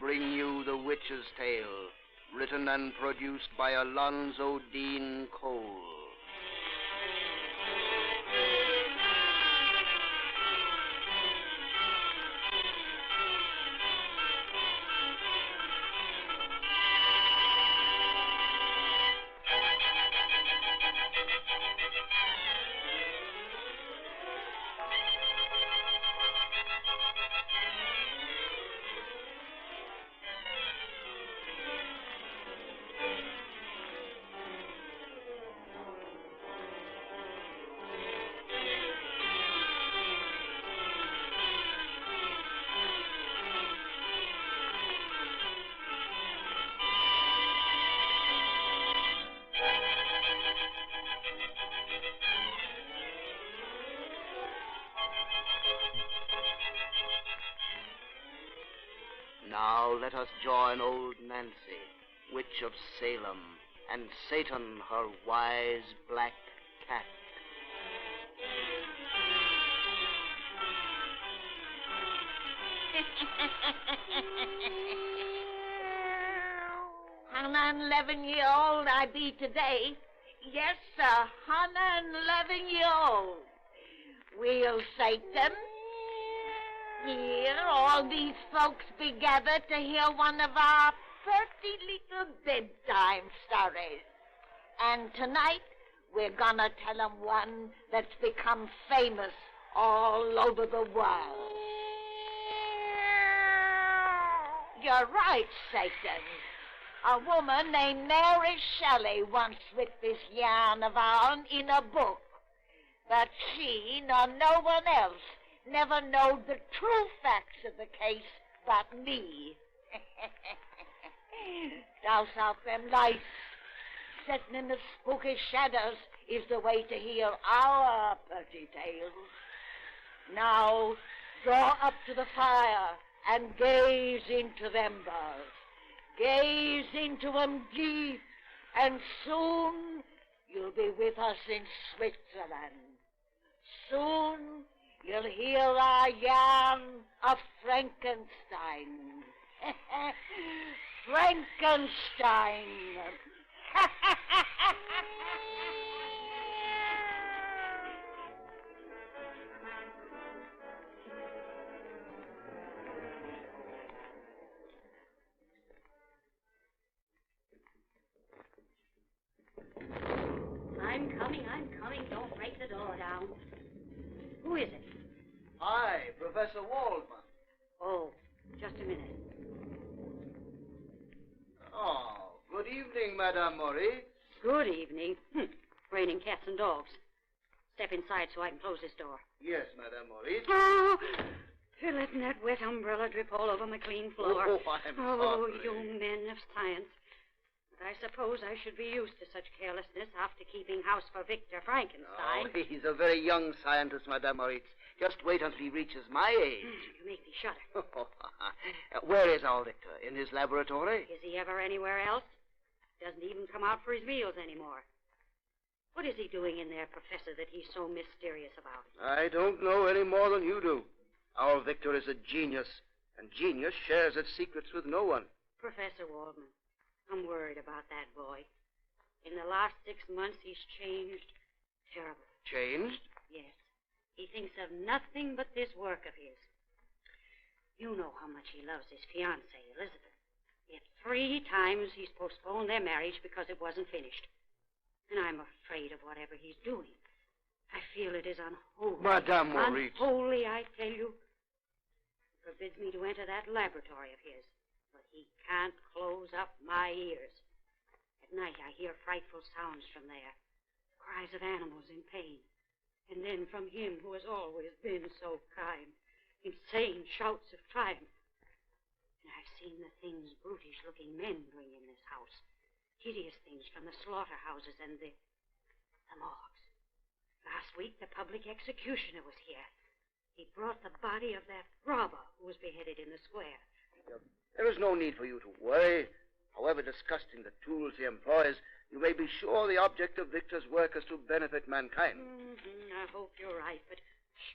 bring you The Witch's Tale, written and produced by Alonzo Deen Cole. Now let us join old Nancy, Witch of Salem, and Satan, her wise black cat. An 11-year-old I be today. Yes, sir, 111-year-old. We'll Satan. Here, all these folks be gathered to hear one of our pretty little bedtime stories. And tonight, we're gonna tell 'em one that's become famous all over the world. You're right, Satan. A woman named Mary Shelley once writ this yarn of ourn in a book. But she, nor no one else, never knowed the true facts of the case but me. Douse out them lights. Setting in the spooky shadows is the way to hear our pretty tales. Now, draw up to the fire and gaze into them embers. Gaze into them deep, and soon you'll be with us in Switzerland. Soon you'll hear our yarn of Frankenstein. Frankenstein. I'm coming. Don't break the door down. Who is it? Hi, Professor Waldman. Oh, just a minute. Oh, good evening, Madame Maurice. Good evening. Raining cats and dogs. Step inside so I can close this door. Yes, Madame Maurice. Oh, you're letting that wet umbrella drip all over my clean floor. Oh, I'm sorry. You men of science. But I suppose I should be used to such carelessness after keeping house for Victor Frankenstein. Oh, he's a very young scientist, Madame Maurice. Just wait until he reaches my age. You make me shudder. Where is our Victor? In his laboratory? Is he ever anywhere else? Doesn't even come out for his meals anymore. What is he doing in there, Professor, that he's so mysterious about? I don't know any more than you do. Our Victor is a genius, and genius shares its secrets with no one. Professor Waldman, I'm worried about that boy. In the last 6 months, he's changed terribly. Changed? Yes. He thinks of nothing but this work of his. You know how much he loves his fiancée, Elizabeth. Yet 3 times he's postponed their marriage because it wasn't finished. And I'm afraid of whatever he's doing. I feel it is unholy. Madame Maurice. Unholy, I tell you. It forbids me to enter that laboratory of his. But he can't close up my ears. At night I hear frightful sounds from there. Cries of animals in pain. And then from him who has always been so kind. Insane shouts of triumph. And I've seen the things brutish-looking men bring in this house. Hideous things from the slaughterhouses and the morgues. Last week, the public executioner was here. He brought the body of that robber who was beheaded in the square. There is no need for you to worry. However disgusting the tools he employs, you may be sure the object of Victor's work is to benefit mankind. I hope you're right, but... Shh.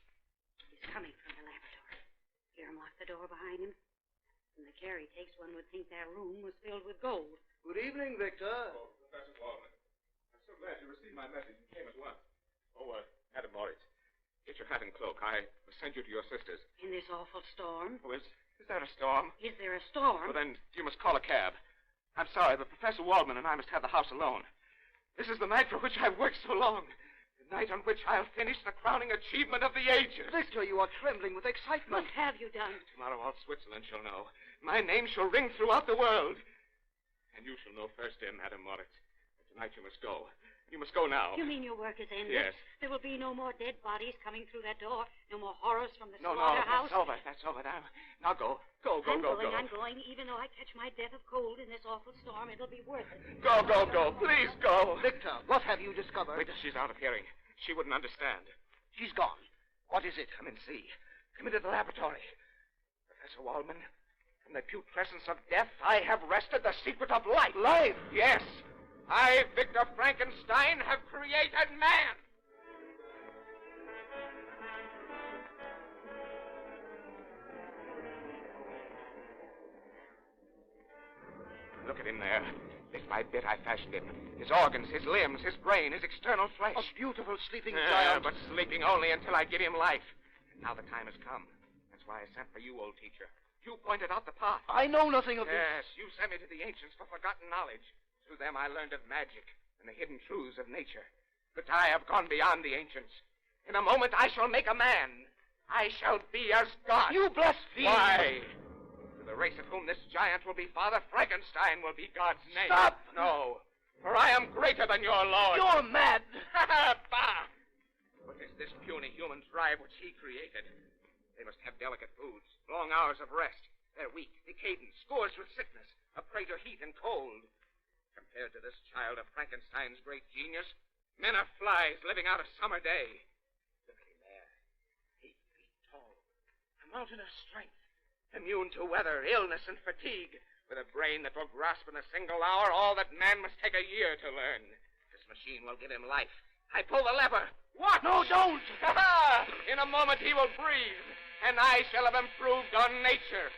He's coming from the laboratory. Hear him lock the door behind him? From the care he takes, one would think that room was filled with gold. Good evening, Victor. Oh, Professor Waldman. I'm so glad you received my message and came at once. Oh, Madam Moritz, get your hat and cloak. I will send you to your sister's. In this awful storm? Oh, is there a storm? Is there a storm? Well, then you must call a cab. I'm sorry, but Professor Waldman and I must have the house alone. This is the night for which I've worked so long. The night on which I'll finish the crowning achievement of the ages. Victor, you are trembling with excitement. What have you done? Tomorrow all Switzerland shall know. My name shall ring throughout the world. And you shall know first, dear Madam Moritz. But tonight you must go. You must go now. You mean your work is ended? Yes. There will be no more dead bodies coming through that door. No more horrors from the No, slaughterhouse. that's over. Now go. Go. I'm going. Even though I catch my death of cold in this awful storm, it'll be worth it. Go. Please go. Victor, what have you discovered? Wait till she's out of hearing. She wouldn't understand. She's gone. What is it? Come and see. Come into the laboratory. Professor Waldman, from the putrescence of death, I have wrested the secret of life. Life? Yes. I, Victor Frankenstein, have created man. Look at him there. Bit by bit, I fashioned him. His organs, his limbs, his brain, his external flesh. A beautiful sleeping giant. But sleeping only until I give him life. Now the time has come. That's why I sent for you, old teacher. You pointed out the path. I know nothing of this. Yes, you sent me to the ancients for forgotten knowledge. Through them I learned of magic and the hidden truths of nature. But I have gone beyond the ancients. In a moment I shall make a man. I shall be as God. You blaspheme. Why? To the race of whom this giant will be father, Frankenstein will be God's name. Stop! No, for I am greater than your Lord. You're mad. Bah! What is this puny human tribe which he created? They must have delicate foods, long hours of rest. They're weak, decadent, scourged with sickness, a prey to heat and cold. Compared to this child of Frankenstein's great genius, men are flies living out a summer day. Look at him there, 8 feet tall, a mountain of strength, immune to weather, illness, and fatigue, with a brain that will grasp in a single hour all that man must take a year to learn. This machine will give him life. I pull the lever. Watch! No, don't! In a moment he will breathe, and I shall have improved on nature.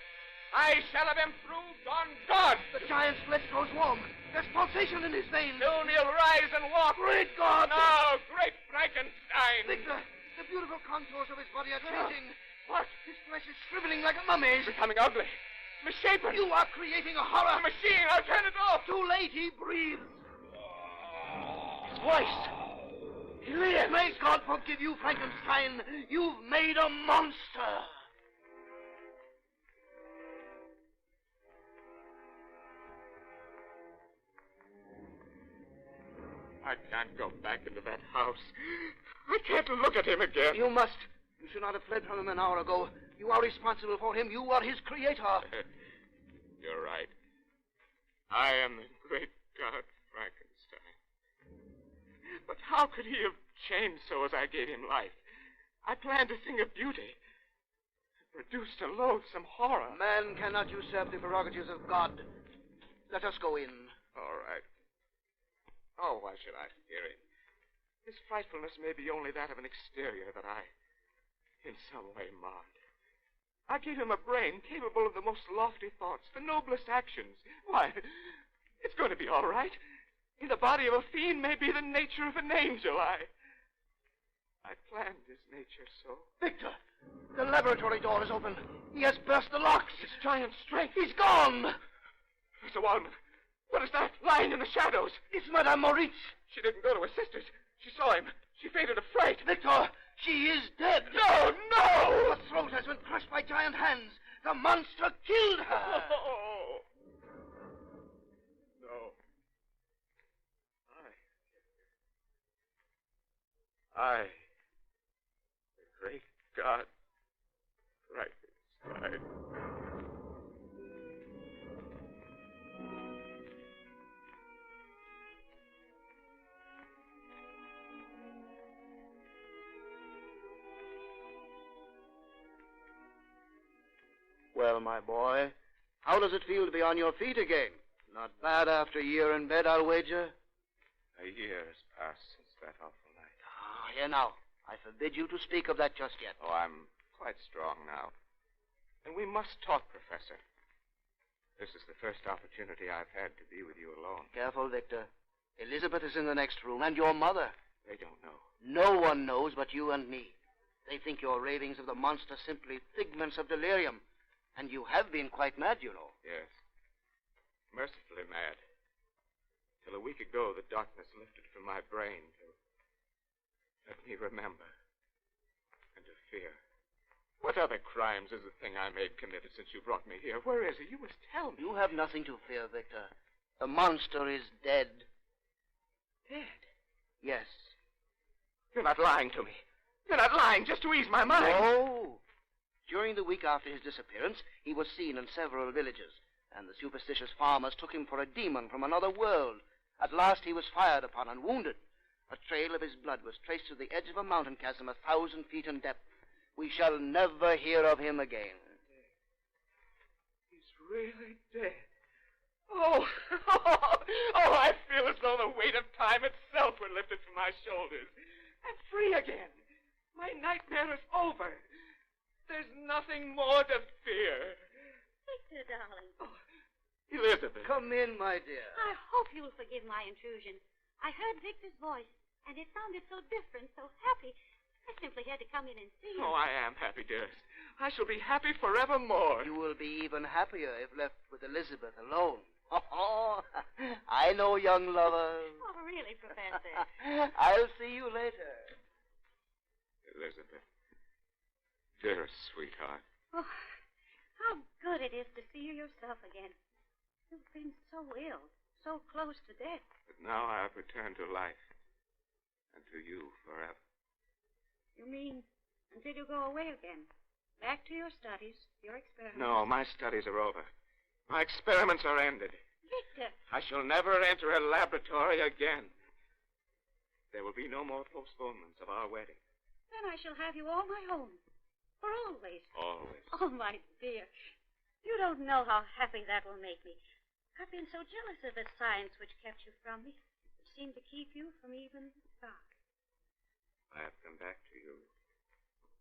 I shall have improved on God. The giant's flesh grows warm. There's pulsation in his veins. Soon he'll rise and walk. Great God! No, great Frankenstein. Victor, the beautiful contours of his body are changing. What? His flesh is shriveling like a mummy's. Becoming ugly. Misshapen. You are creating a horror. The machine, I'll turn it off. Too late, he breathes. His voice. He lives. May God forgive you, Frankenstein. You've made a monster. I can't go back into that house. I can't look at him again. You must. You should not have fled from him an hour ago. You are responsible for him. You are his creator. You're right. I am the great God Frankenstein. But how could he have changed so as I gave him life? I planned a thing of beauty. Produced a loathsome horror. Man cannot usurp the prerogatives of God. Let us go in. All right. Oh, why should I fear him? His frightfulness may be only that of an exterior that I, in some way, marred. I gave him a brain capable of the most lofty thoughts, the noblest actions. Why, it's going to be all right. In the body of a fiend may be the nature of an angel. I planned his nature so. Victor, the laboratory door is open. He has burst the locks. His giant strength. He's gone. Mr. Waldman, what is that lying in the shadows? It's Madame Moritz. She didn't go to her sister's. She saw him. She fainted of fright. Victor, she is dead. No! Her throat has been crushed by giant hands. The monster killed her. Oh. No. I, the great God, Frankenstein. Well, my boy, how does it feel to be on your feet again? Not bad after a year in bed, I'll wager. A year has passed since that awful night. Here now. I forbid you to speak of that just yet. Oh, I'm quite strong now. And we must talk, Professor. This is the first opportunity I've had to be with you alone. Careful, Victor. Elizabeth is in the next room, and your mother. They don't know. No one knows but you and me. They think your ravings of the monster simply figments of delirium. And you have been quite mad, you know. Yes. Mercifully mad. Till a week ago, the darkness lifted from my brain to let me remember and to fear. What other crimes is the thing I made committed since you brought me here? Where is he? You must tell me. You have nothing to fear, Victor. The monster is dead. Dead? Yes. You're not lying to me. You're not lying just to ease my mind. No. During the week after his disappearance, he was seen in several villages, and the superstitious farmers took him for a demon from another world. At last he was fired upon and wounded. A trail of his blood was traced to the edge of a mountain chasm 1,000 feet in depth. We shall never hear of him again. He's really dead. Oh, I feel as though the weight of time itself were lifted from my shoulders. I'm free again. My nightmare is over. There's nothing more to fear. Victor, darling. Oh, Elizabeth. Come in, my dear. I hope you'll forgive my intrusion. I heard Victor's voice, and it sounded so different, so happy. I simply had to come in and see you. Oh, I am happy, dearest. I shall be happy forevermore. You will be even happier if left with Elizabeth alone. Oh, I know, young lover. Oh, really, Professor? I'll see you later. Elizabeth. Dearest sweetheart. Oh, how good it is to see you yourself again. You've been so ill, so close to death. But now I have returned to life. And to you forever. You mean until you go away again? Back to your studies, your experiments? No, my studies are over. My experiments are ended. Victor! I shall never enter a laboratory again. There will be no more postponements of our wedding. Then I shall have you all my own. For always. Always. Oh, my dear. You don't know how happy that will make me. I've been so jealous of the science which kept you from me. It seemed to keep you from even the dark. I have come back to you. And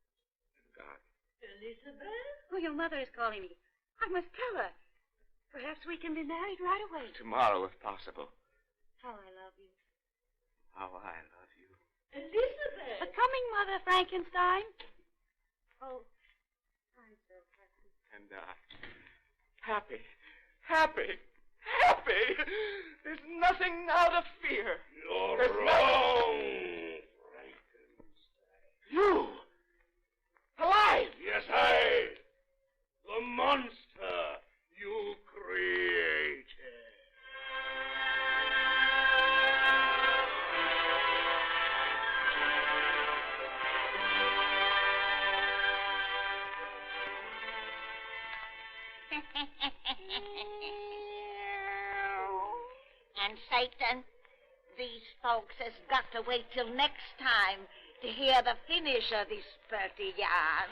God. Elizabeth? Oh, your mother is calling me. I must tell her. Perhaps we can be married right away. Tomorrow, if possible. How I love you. How I love you. Elizabeth! A coming, Mother Frankenstein. Oh, I'm so happy. And happy. Happy. Happy! There's nothing now to fear. You're wrong, Frankenstein. You! Alive! Yes, I. The monster you created. And Satan, these folks has got to wait till next time to hear the finish of this purty yarn.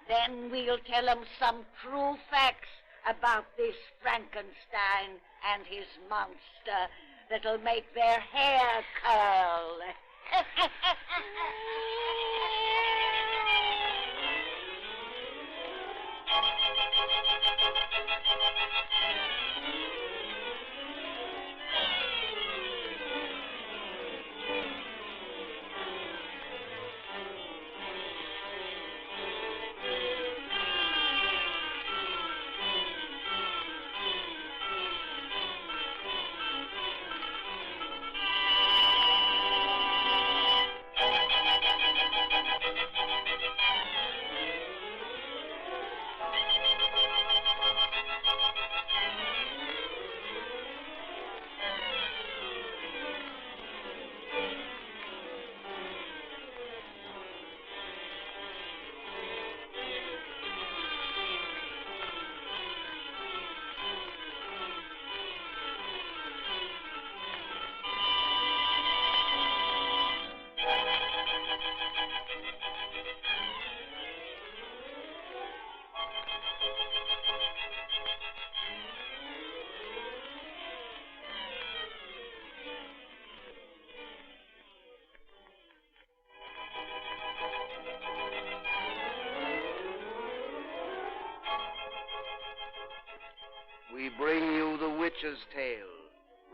Then we'll tell them some true facts about this Frankenstein and his monster that'll make their hair curl.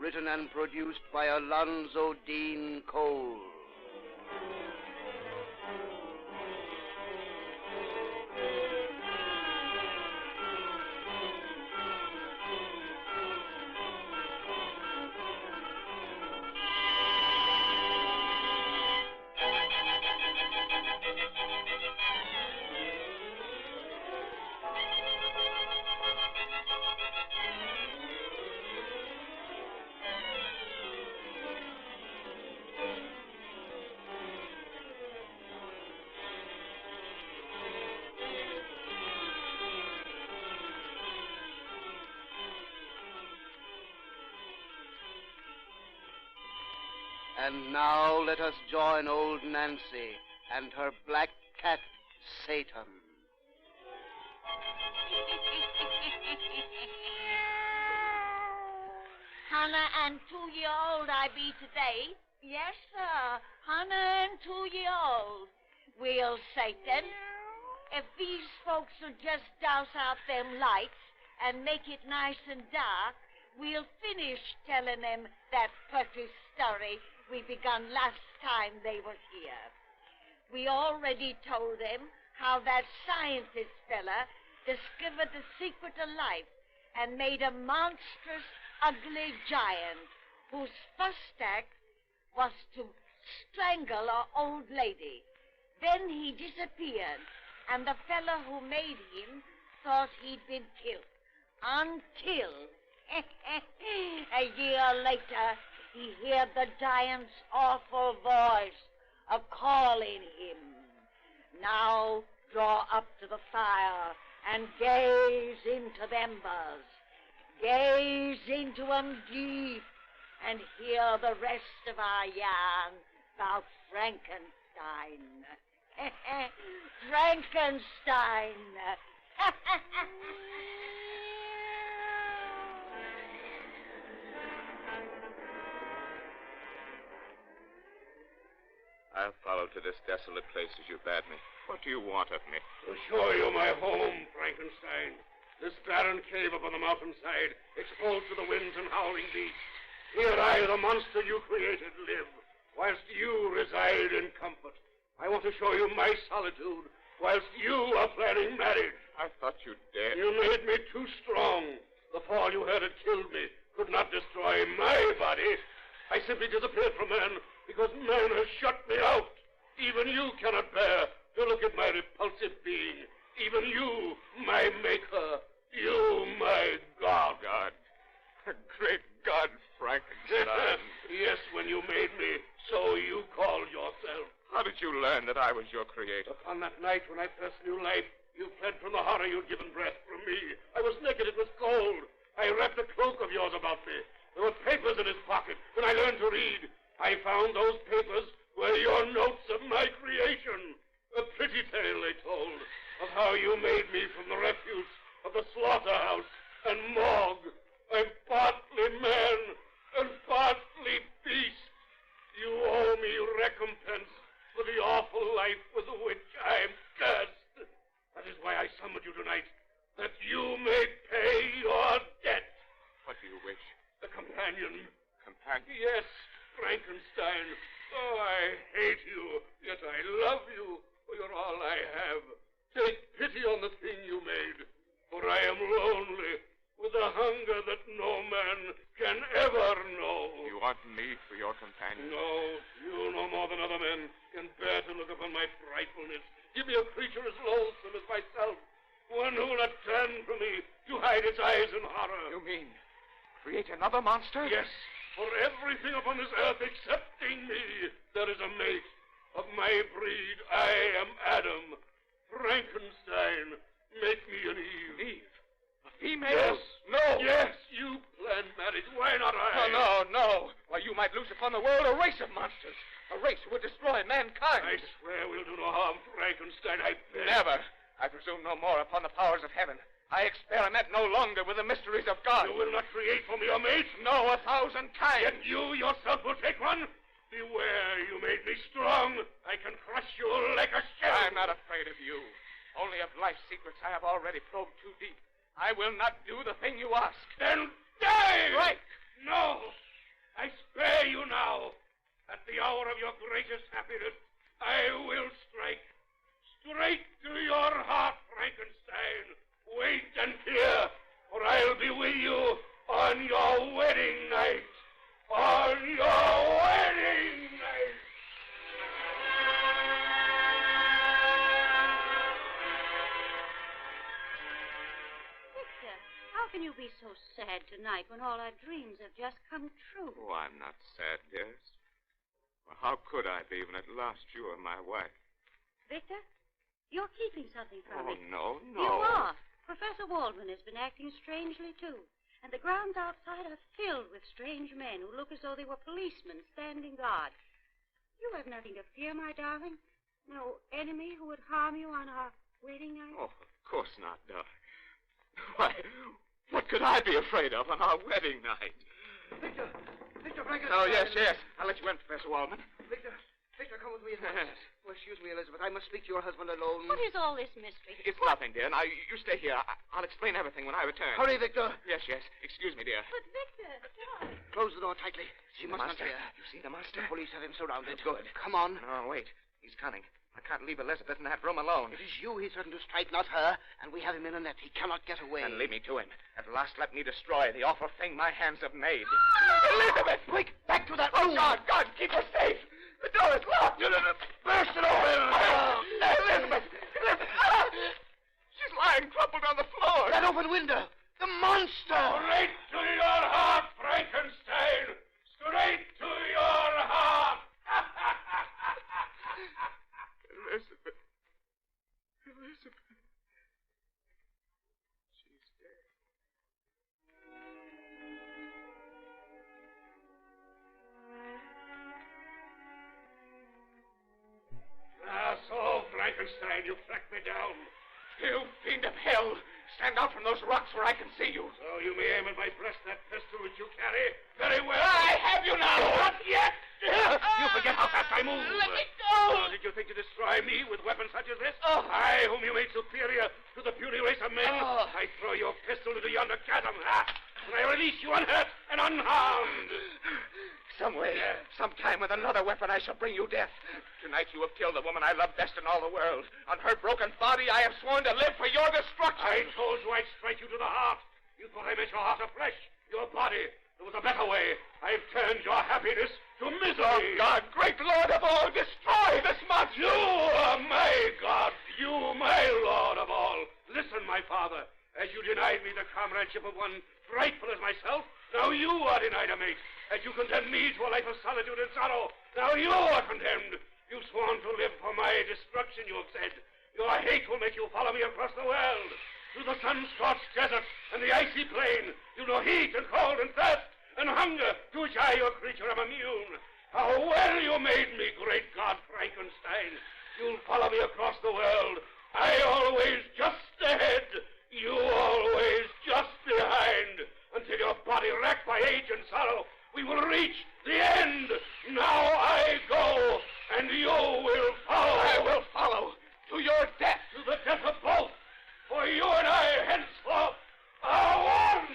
written and produced by Alonzo Deen Cole. And now let us join old Nancy and her black cat, Satan. Hannah and 2-year-old I be today. Yes, sir. Hannah and 2-year-old. Well, Satan, if these folks will just douse out them lights and make it nice and dark, we'll finish telling them that pretty story we begun last time they was here. We already told them how that scientist fella discovered the secret of life and made a monstrous, ugly giant whose first act was to strangle our old lady. Then he disappeared, and the fella who made him thought he'd been killed. Until a year later, he heard the giant's awful voice a-calling him. Now draw up to the fire and gaze into the embers. Gaze into 'em deep and hear the rest of our yarn about Frankenstein. Frankenstein! I'll follow to this desolate place as you bade me. What do you want of me? To show you my home, Frankenstein. This barren cave up on the mountainside, exposed to the winds and howling beasts. Here I, the monster you created, live, whilst you reside in comfort. I want to show you my solitude, whilst you are planning marriage. I thought you dead. You made me too strong. The fall you had had killed me, could not destroy my body. I simply disappeared from man because man has shut me out. Even you cannot bear to look at my repulsive being. Even you, my maker. You, my God. God. Great God, Frankenstein. Yes, when you made me, so you called yourself. How did you learn that I was your creator? Upon that night when I first knew life, you fled from the horror you'd given breath from me. I was naked, it was cold. I wrapped a cloak of yours about me. There were papers in his pocket. When I learned to read, I found those papers were your notes of my creation. A pretty tale they told of how you made me from the refuse of the slaughterhouse and morgue. I'm partly man and partly beast. You owe me recompense for the awful life with which I am cursed. That is why I summoned you tonight, that you may pay your debt. What do you wish? A companion. Companion? Yes, Frankenstein. Oh, I hate you, yet I love you, for you're all I have. Take pity on the thing you made, for I am lonely, with a hunger that no man can ever know. You want me for your companion? No, you no more than other men can bear to look upon my frightfulness. Give me a creature as loathsome as myself, one who will not turn from me to hide its eyes in horror. You mean create another monster? Yes, for everything upon this earth excepting me, there is a mate. Of my breed, I am Adam. Frankenstein, make me an Eve. Eve? A female? Yes. No. Yes, you planned marriage. Why not I? No. Why, you might loose upon the world a race of monsters. A race who would destroy mankind. I swear we'll do no harm, Frankenstein. I beg. Never. I presume no more upon the powers of heaven. I experiment no longer with the mysteries of God. You will not create for me a mate? No, 1,000 times. Yet you yourself will take one? Beware, you made me strong. I can crush you like a shell. I'm not afraid of you. Only of life's secrets I have already probed too deep. I will not do the thing you ask. Then die! Strike! No, hour of your greatest happiness, I will strike. Straight to your heart, Frankenstein. Wait and hear, for I'll be with you on your wedding night. On your wedding night. Victor, how can you be so sad tonight when all our dreams have just come true? Oh, I'm not sad, dearest. Well, how could I be when at last you are my wife? Victor, you're keeping something from me. No. You are. Professor Waldman has been acting strangely, too. And the grounds outside are filled with strange men who look as though they were policemen standing guard. You have nothing to fear, my darling. No enemy who would harm you on our wedding night? Oh, of course not, darling. Why, what could I be afraid of on our wedding night? Victor Frankenstein. Oh, yes. I'll let you in, Professor Waldman. Victor, come with me at once. Oh, excuse me, Elizabeth. I must speak to your husband alone. What is all this mystery? It's nothing, dear. Now, you stay here. I'll explain everything when I return. Hurry, Victor. Yes. Excuse me, dear. But, Victor, darling. Close the door tightly. She must not Monster. hear. You see the monster? The police have him surrounded. Good. Come on. No, wait. He's cunning. I can't leave Elizabeth in that room alone. It is you he threatened to strike, not her, and we have him in a net. He cannot get away. Then leave me to him. At last, let me destroy the awful thing my hands have made. Elizabeth! Quick, back to that Oh, room. God, keep her safe. The door is locked. Burst it open. Elizabeth! She's lying crumpled on the floor. That open window. The monster. Straight to your heart, Frankenstein. Straight to your heart. Elizabeth. She's dead. So, Frankenstein, you tracked me down. You fiend of hell! Stand out from those rocks where I can see you. So you may aim at my breast that pistol which you carry. Very well. I have you now! Not yet! You forget how fast I move. Let me go! Oh, did you think to destroy me with weapons such as this? I, whom you made superior to the puny race of men, I throw your pistol into yonder chasm. And I release you unhurt and unharmed. Some way, sometime with another weapon, I shall bring you death. Tonight you have killed the woman I love best in all the world. On her broken body, I have sworn to live for your destruction. I told you I'd strike you to the heart. You thought I meant your heart of flesh, your body. There was a better way. I've turned your happiness to misery. Oh, God, great Lord of all, destroy this monster. You are my God. You, my Lord of all. Listen, my father. As you denied me the comradeship of one frightful as myself, now you are denied a mate. As you condemned me to a life of solitude and sorrow, now you are condemned. You've sworn to live for my destruction, you have said. Your hate will make you follow me across the world. Through the sun-scorched desert and the icy plain, you know heat and cold and thirst and hunger, to which I, your creature, am immune. How well you made me, great God Frankenstein. You'll follow me across the world. I always just ahead, you always just behind, until your body racked by age and sorrow, we will reach the end. Now I go, and you will follow. I will follow to your death. To the death of both. For you and I, henceforth, are one.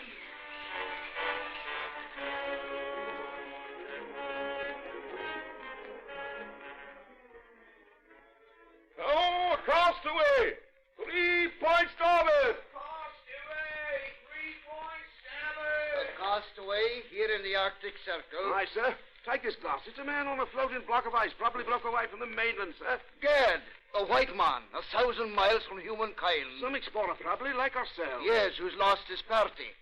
Oh, across the way. 3 points starboard. Castaway here in the Arctic Circle. Aye, sir. Take this glass. It's a man on a floating block of ice, probably broke away from the mainland, sir. Gad, a white man, 1,000 miles from humankind. Some explorer, probably, like ourselves. Yes, who's lost his party.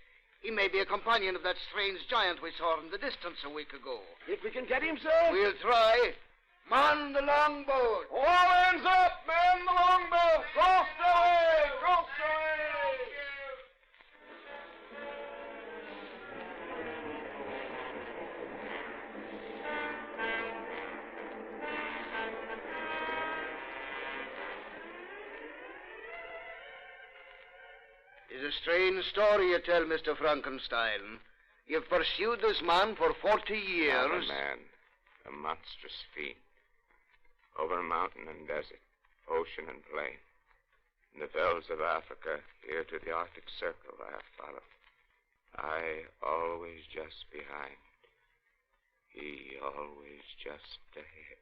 He may be a companion of that strange giant we saw in the distance a week ago. If we can get him, sir. We'll try. Man the longboat. All hands up, man the longboat. Cross the way, cross the way. It's a strange story you tell, Mr. Frankenstein. You've pursued this man for 40 years. Not a man, a monstrous fiend. Over mountain and desert, ocean and plain. In the velds of Africa, here to the Arctic Circle I have followed. I always just behind. He always just ahead.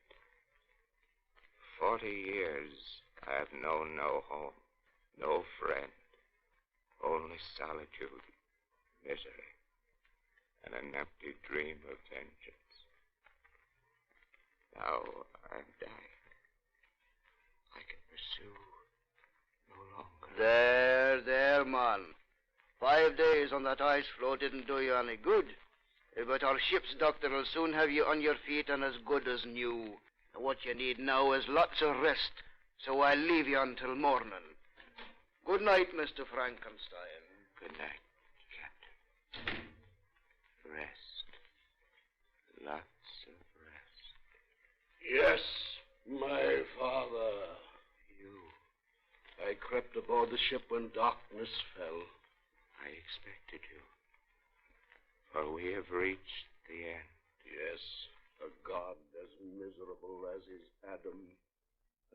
40 years I've known no home, no friend, only solitude, misery, and an empty dream of vengeance. Now I'm dying. I can pursue no longer. There, man. 5 days on that ice floe didn't do you any good. But our ship's doctor will soon have you on your feet and as good as new. What you need now is lots of rest, so I'll leave you until morning. Good night, Mr. Frankenstein. Good night, Captain. Rest. Lots of rest. Yes, my father. You. I crept aboard the ship when darkness fell. I expected you. For we have reached the end. Yes, a god as miserable as is Adam.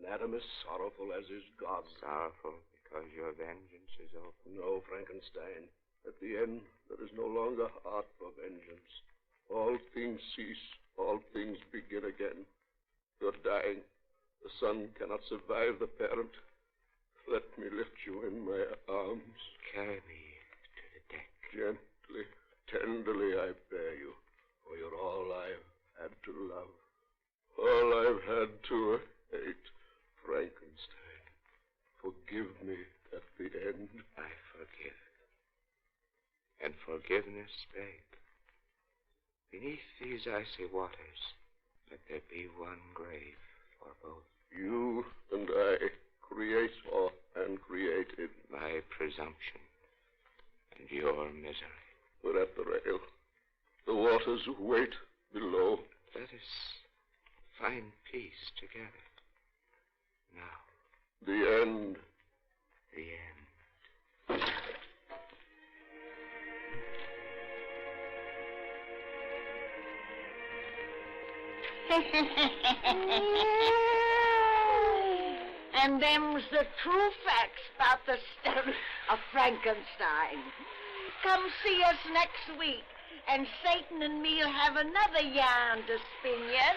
And Adam as sorrowful as is God. Sorrowful because your vengeance is over. No, Frankenstein. At the end, there is no longer heart for vengeance. All things cease. All things begin again. You're dying. The son cannot survive the parent. Let me lift you in my arms. Carry me to the deck. Gently, tenderly I bear you, for you're all I've had to love, all I've had to hate. Frankenstein, forgive me at the end. I forgive. And forgiveness beg. Beneath these icy waters, let there be one grave for both. You and I, creator and created. My presumption and your misery. We're at the rail. The waters wait below. Let us find peace together. Now. The end. The end. And them's the true facts about the story of Frankenstein. Come see us next week, and Satan and me'll have another yarn to spin you.